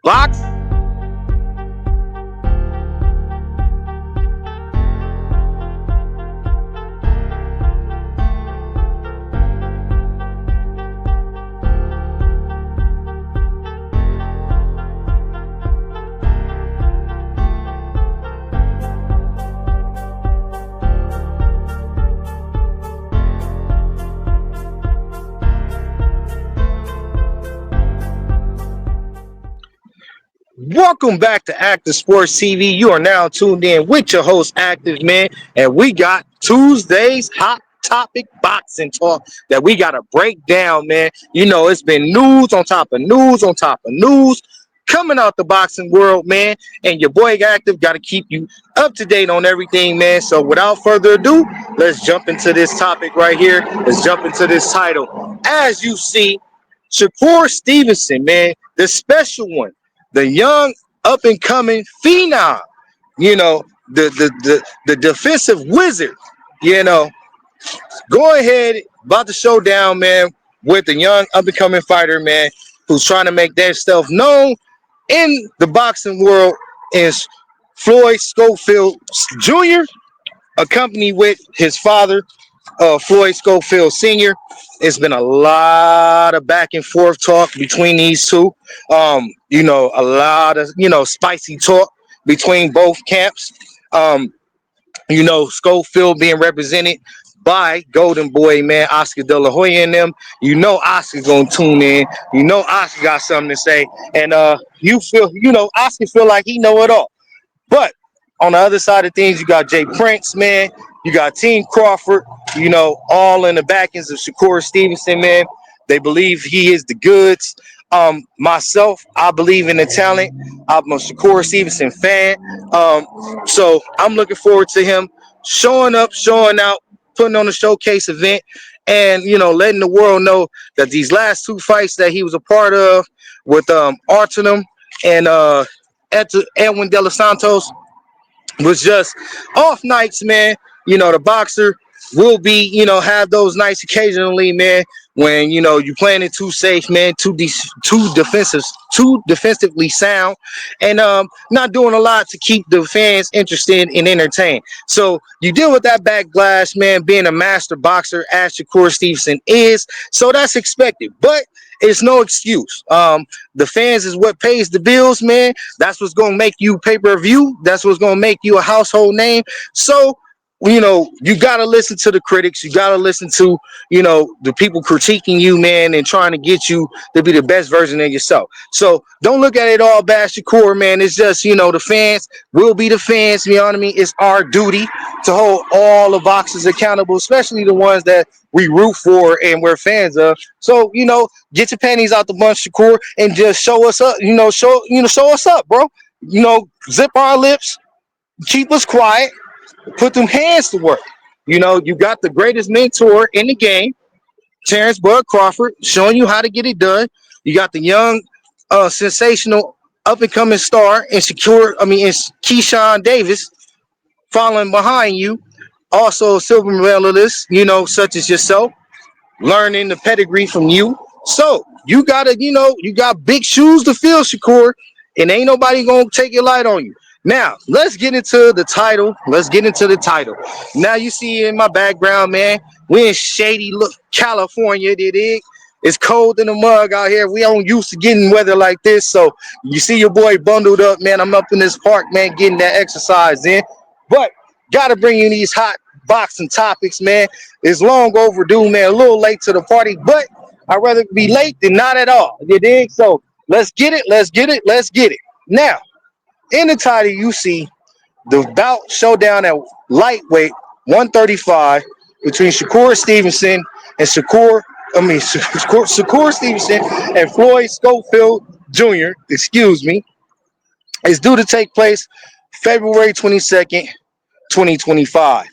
box. Welcome back to Active Sports TV. You are now tuned in with your host, Active Man, and we got Tuesday's hot topic boxing talk that we got to break down, man. You know, it's been news on top of news on top of news coming out the boxing world, man, and your boy Active got to keep you up to date on everything, man. So without further ado, let's jump into this topic right here. Let's jump into this title. As you see, Shakur Stevenson, man, the special one, the young up-and-coming phenom, you know, the defensive wizard, you know, go ahead, about to show down, man, with the young up-and-coming fighter, man, who's trying to make themselves known in the boxing world, is Floyd Schofield Jr., accompanied with his father, Floyd Schofield Sr. It's been a lot of back and forth talk between these two. You know, a lot of, you know, spicy talk between both camps. You know, Schofield being represented by Golden Boy, man, Oscar De La Hoya and them. You know Oscar's gonna tune in. You know Oscar got something to say. And you feel, you know, Oscar feel like he know it all. But on the other side of things, you got Jay Prince, man. You got Team Crawford, you know, all in the backings of Shakur Stevenson, man. They believe he is the goods. Myself, I believe in the talent. I'm a Shakur Stevenson fan. So I'm looking forward to him showing up, showing out, putting on a showcase event, and, you know, letting the world know that these last two fights that he was a part of with Artem and Edwin De Los Santos was just off nights, man. You know, the boxer will be, you know, have those nights occasionally, man, when, you know, you're playing it too safe, man, too defensively sound, and not doing a lot to keep the fans interested and entertained. So you deal with that backlash, man, being a master boxer as Shakur Stevenson is. So that's expected, but it's no excuse. The fans is what pays the bills, man. That's what's going to make you pay-per-view. That's what's going to make you a household name. So, you know, you got to listen to the critics. You got to listen to, you know, the people critiquing you, man, and trying to get you to be the best version of yourself. So don't look at it all bad, Shakur, man. It's just, you know, the fans will be the fans. You know what I mean? It's our duty to hold all the boxers accountable, especially the ones that we root for and we're fans of. So, you know, get your panties out the bunch, Shakur, and just show us up, show us up, bro. You know, zip our lips, keep us quiet, put them hands to work. You know, you got the greatest mentor in the game, Terrence Bud Crawford, showing you how to get it done. You got the young, sensational, up-and-coming star in Keyshawn Davis following behind you. Also, silver medalists, you know, such as yourself, learning the pedigree from you. So you gotta, you know, you got big shoes to fill, Shakur, and ain't nobody gonna take your light on you. Now, let's get into the title. Now, you see in my background, man, we in shady California, it's cold in the mug out here. We aren't used to getting weather like this. So you see your boy bundled up, man. I'm up in this park, man, getting that exercise in. But got to bring you these hot boxing topics, man. It's long overdue, man. A little late to the party, but I'd rather be late than not at all. You dig? So let's get it. Now, in the title, you see the bout showdown at lightweight 135 between Shakur Stevenson and Floyd Schofield Jr., is due to take place February 22nd, 2025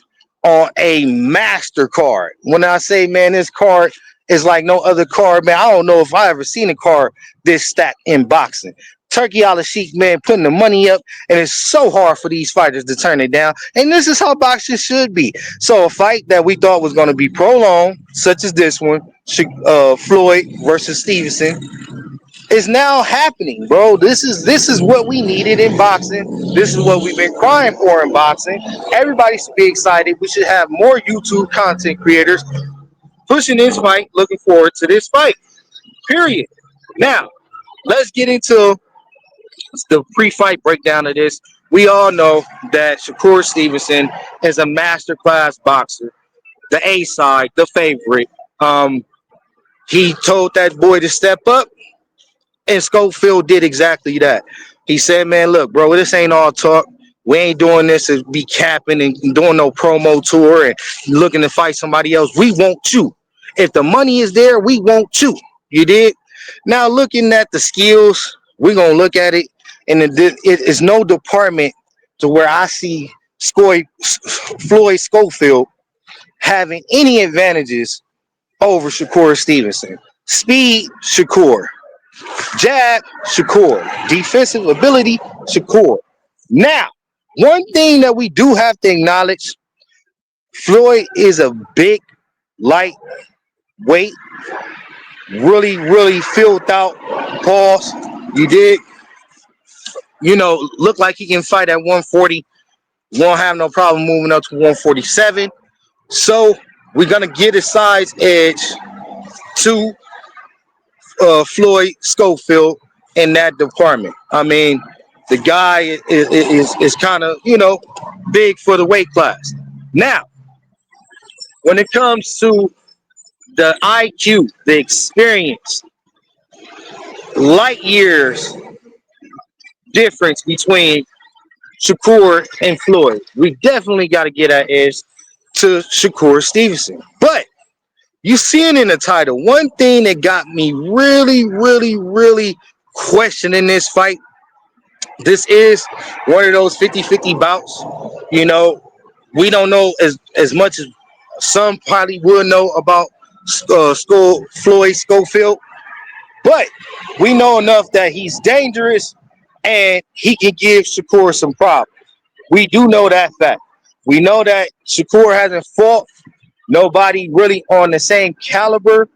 on a master card. When I say, man, this card is like no other card, man, I don't know if I ever seen a card this stacked in boxing. Turkey Al Sheikh, man, putting the money up, and it's so hard for these fighters to turn it down. And this is how boxing should be. So a fight that we thought was going to be prolonged, such as this one, Floyd versus Stevenson, is now happening, bro. This is what we needed in boxing. This is what we've been crying for in boxing. Everybody should be excited. We should have more YouTube content creators pushing this fight, looking forward to this fight. Period. Now, let's get into the pre-fight breakdown of this. We all know that Shakur Stevenson is a masterclass boxer, the A side, the favorite. He told that boy to step up, and Schofield did exactly that. He said, man, look, bro, this ain't all talk. We ain't doing this to be capping and doing no promo tour and looking to fight somebody else. We want you. If the money is there, we want you. You did? Now, looking at the skills, we're going to look at it, and it is no department to where I see Floyd Schofield having any advantages over Shakur Stevenson. Speed, Shakur. Jab, Shakur. Defensive ability, Shakur. Now, one thing that we do have to acknowledge, Floyd is a big, lightweight, really filled out pause. You did, look like he can fight at 140. Won't have no problem moving up to 147. So we're going to get a size edge to Floyd Schofield in that department. I mean, the guy is kind of, big for the weight class. Now, when it comes to the IQ, the experience, light years difference between Shakur and Floyd, we definitely got to get that edge to Shakur Stevenson. But you see it in the title. One thing that got me really questioning this fight, this is one of those 50-50 bouts. We don't know as much as some probably would know about Floyd Schofield, but we know enough that he's dangerous and he can give Shakur some problems. We do know that fact. We know that Shakur hasn't fought nobody really on the same caliber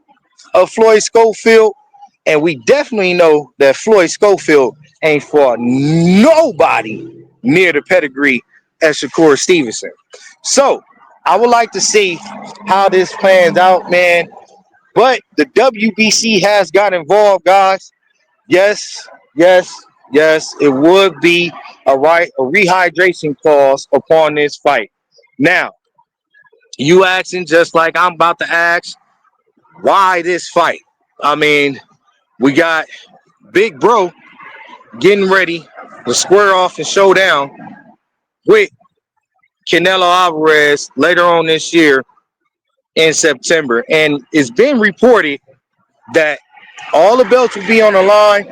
of Floyd Schofield. And we definitely know that Floyd Schofield ain't fought nobody near the pedigree as Shakur Stevenson. So I would like to see how this plans out, man. But the WBC has got involved, guys. Yes. It would be a rehydration clause upon this fight. Now, you asking just like I'm about to ask, why this fight? I mean, we got Big Bro getting ready to square off and show down with Canelo Alvarez later on this year in September. And it's been reported that all the belts will be on the line,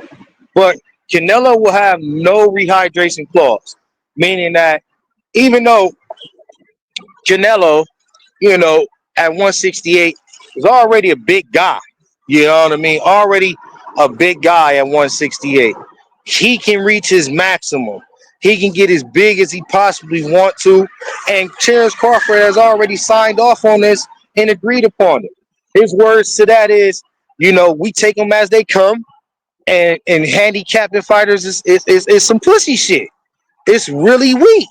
but Canelo will have no rehydration clause, meaning that even though Canelo, at 168 is already a big guy, you know what I mean? Already a big guy at 168. He can reach his maximum. He can get as big as he possibly want to. And Terence Crawford has already signed off on this and agreed upon it. His words to that is, we take them as they come. And handicapping fighters is some pussy shit. It's really weak.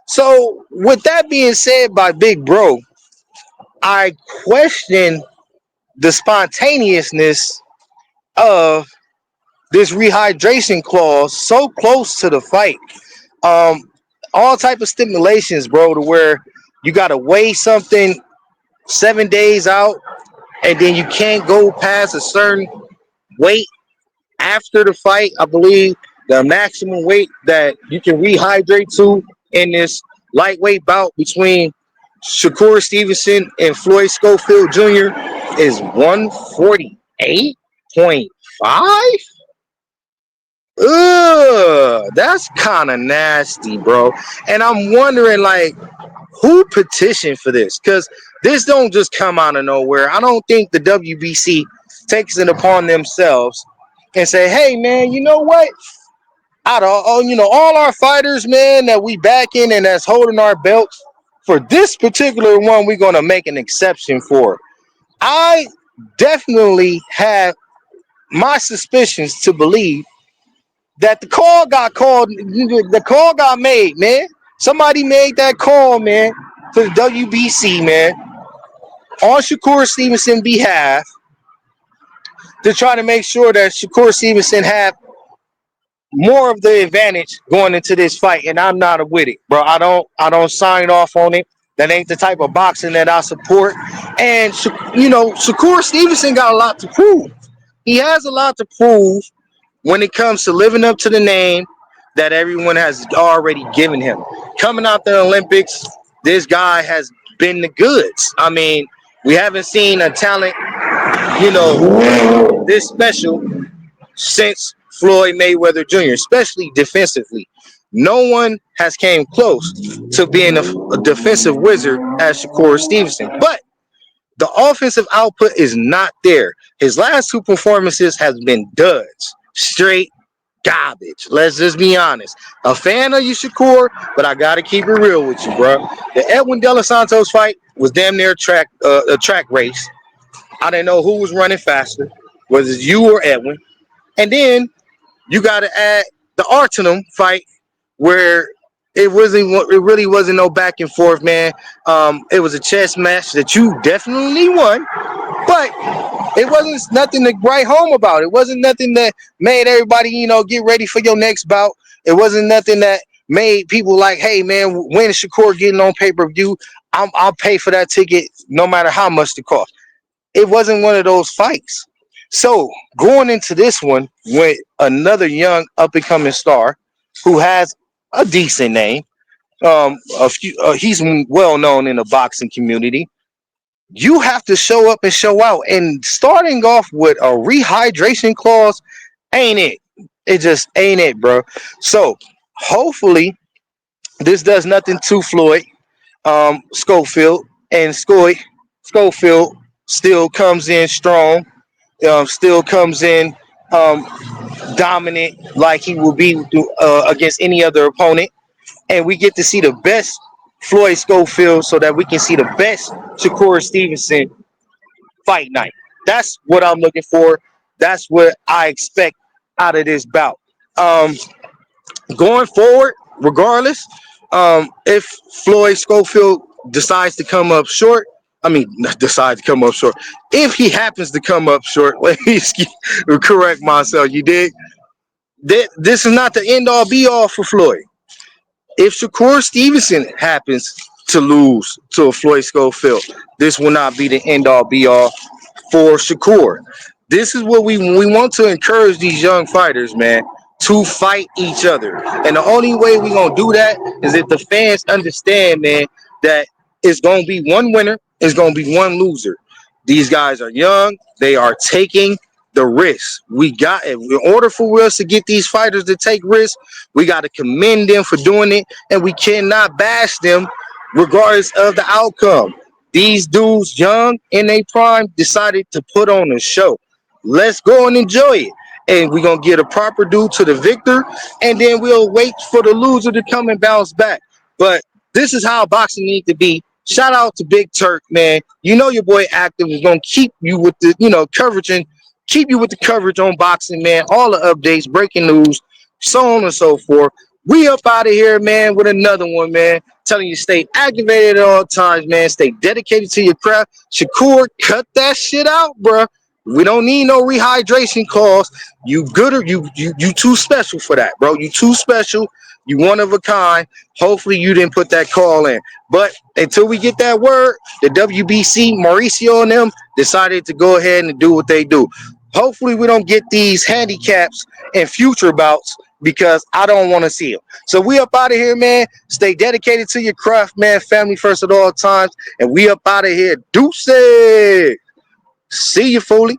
So with that being said by Big Bro, I question the spontaneousness of this rehydration clause so close to the fight. All type of stimulations, bro, to where you got to weigh something 7 days out, and then you can't go past a certain weight after the fight. I believe the maximum weight that you can rehydrate to in this lightweight bout between Shakur Stevenson and Floyd Schofield Jr. is 148.5. That's kind of nasty, bro. And I'm wondering, who petitioned for this? Because this don't just come out of nowhere. I don't think the WBC takes it upon themselves and say, hey, man, you know what? Out of all our fighters, man, that we backing and that's holding our belts, for this particular one, we're going to make an exception for. I definitely have my suspicions to believe that the call got made, man. Somebody made that call, man, to the WBC, man, on Shakur Stevenson behalf to try to make sure that Shakur Stevenson had more of the advantage going into this fight, and I'm not with it, bro. I don't sign off on it. That ain't the type of boxing that I support. And Shakur Stevenson got a lot to prove. He has a lot to prove when it comes to living up to the name that everyone has already given him. Coming out the Olympics, this guy has been the goods. I mean, we haven't seen a talent, this special since Floyd Mayweather Jr., especially defensively. No one has came close to being a defensive wizard as Shakur Stevenson. But the offensive output is not there. His last two performances has been duds. Straight garbage. Let's just be honest. A fan of you, Shakur, but I gotta keep it real with you, bro. The Edwin De Los Santos fight was damn near a track race. I didn't know who was running faster, whether it's you or Edwin. And then you got to add the Artenum fight where it really wasn't no back and forth, man. It was a chess match that you definitely won, but it wasn't nothing to write home about. It wasn't nothing that made everybody, get ready for your next bout. It wasn't nothing that made people like, hey, man, when is Shakur getting on pay-per-view? I'll pay for that ticket no matter how much it costs. It wasn't one of those fights. So going into this one with another young up-and-coming star who has a decent name, he's well known in the boxing community. You have to show up and show out. And starting off with a rehydration clause, ain't it? It just ain't it, bro. So hopefully this does nothing to Floyd Schofield, and Schofield still comes in strong, still comes in dominant like he will be against any other opponent. And we get to see the best Floyd Schofield so that we can see the best Shakur Stevenson fight night. That's what I'm looking for. That's what I expect out of this bout. Going forward, regardless, if Floyd Schofield decides to come up short, decide to come up short. If he happens to come up short, let me correct myself. You dig? This is not the end all be all for Floyd. If Shakur Stevenson happens to lose to a Floyd Schofield, this will not be the end all be all for Shakur. This is what we want to encourage these young fighters, man, to fight each other. And the only way we're going to do that is if the fans understand, man, that it's going to be one winner, it's going to be one loser. These guys are young. They are taking the risk. In order for us to get these fighters to take risks, we got to commend them for doing it, and we cannot bash them regardless of the outcome. These dudes, young in their prime, decided to put on a show. Let's go and enjoy it. And we're going to give a proper due to the victor, and then we'll wait for the loser to come and bounce back. But this is how boxing needs to be. Shout out to Big Turk, man. Your boy Active is going to keep you with the, coverage and keep you with the coverage on boxing, man. All the updates, breaking news, so on and so forth. We up out of here, man, with another one, man. Telling you stay activated at all times, man. Stay dedicated to your craft. Shakur, cut that shit out, bro. We don't need no rehydration calls. You good or you too special for that, bro. You too special. You one of a kind. Hopefully you didn't put that call in. But until we get that word, the WBC, Mauricio and them decided to go ahead and do what they do. Hopefully we don't get these handicaps in future bouts because I don't want to see them. So we up out of here, man. Stay dedicated to your craft, man. Family first at all times. And we up out of here. Deuces. See you, Foley.